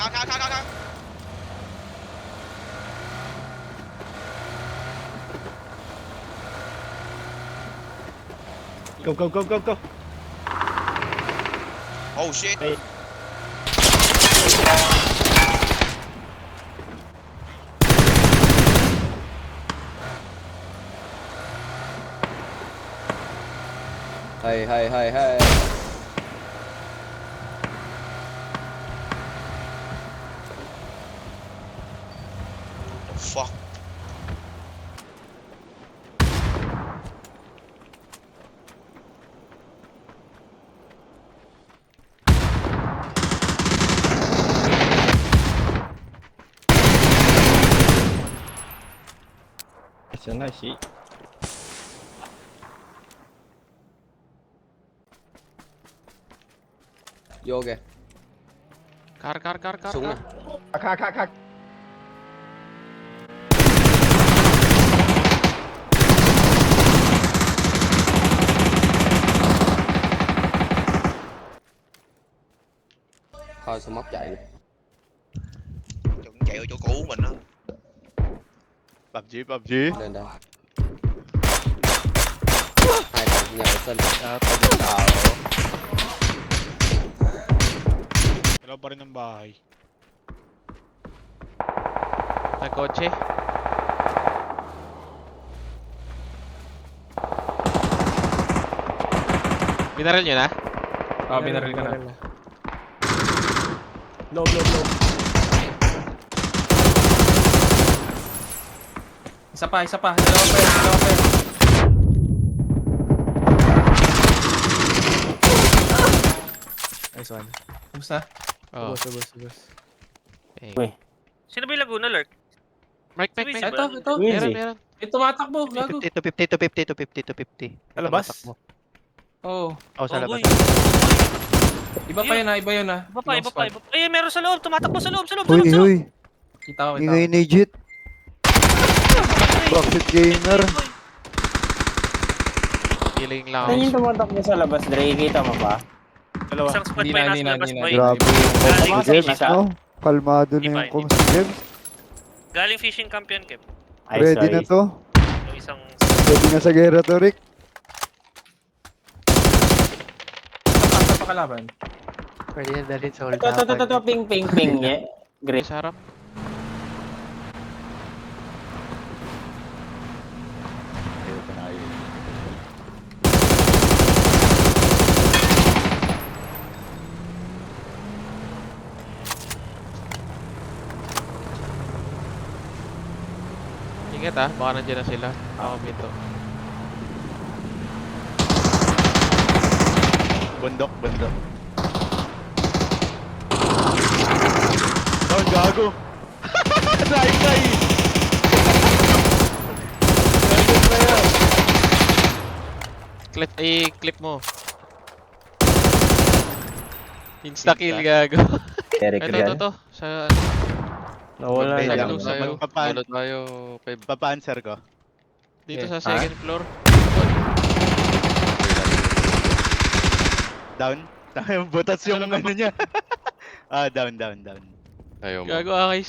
Ka. Go. Oh shit. Hey. Hai. The fuck. Nice. Vô kìa. Car. Súng này. Khắc. Thôi sao móc chạy này. Chuẩn chạy ở chỗ cũ của mình á. PUBG. Lên đây. Hai thằng nhà vệ sinh. Dalawa pa rin ng bahay. May kotse. Binaril nyo na? Binaril ka na. Low. Isa pa. Dalawa pa. Nice one. Kumusta? Oo. Ubus. Eh. Sino ba yung Laguna, Lurk? Mike. Ito. Meron. Tumatakbo, gago. 250. Sa labas? Oo. Oh, sa labas. Boy. Iba pa yun ha. Iba pa. Eh, meron sa loob. Tumatakbo sa loob. Hoy. Kita ko. Ingay legit. Backseat gamer. Healing lang Ano yung ako. tumatakbo sa labas, Dre? Kita mo ba? Dalawa. Isang squad Hindi pa yung na, nasa hindi na, labas, hindi na. boy. Grabe yung Galing comms fishing Gems, siya. no? Kalmado na Iba, yung hindi comms Gems. Galing fishing camp yan, Kev. Ready na to. Yung isang... Ready na sa gera to, Rick. Sa pakalaban. Pwede yan dalhin sa hold Ito, ping niya. Great. Sa harap. Ingat baka nandiyan na sila. Ako dito. Bundok. Oh, gago. Try. Clip mo. Insta kill gago. Eric Ito. Sa Nawala Wait na lang. lang. tayo. Magpapa- Dulo tayo. Papa-answer ko. Dito sa second floor. Down. Butas yung ano niya. Down. Ayaw mo. Gago akay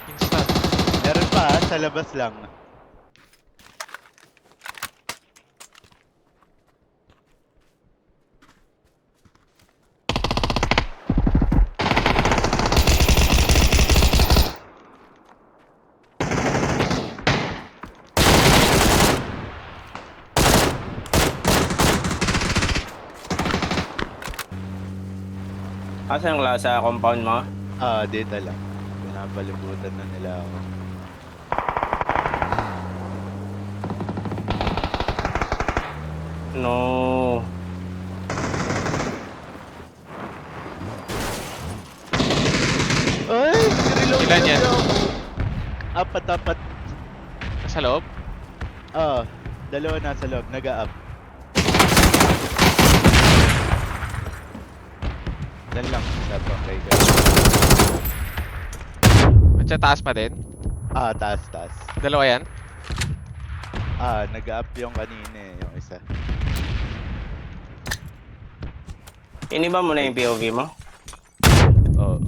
Insta. Meron pa sa labas lang. Asan ang sa compound mo? Dito lang. Pinapalibutan na nila ako. No. Ay! Reload Ilan yan? Apat. Sa loob? Dalawa nasa loob. Nag-up. Dan lang. Isa kay guys. At sa taas pa din? Taas. Dalawa yan? Nag-up yung kanina yung isa. Iniba mo na yung POV mo? Oo.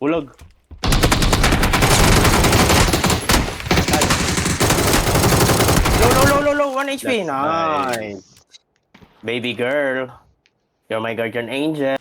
Ulog. Low, 1 HP. That's nice. Nice. Baby girl. You're my guardian angel.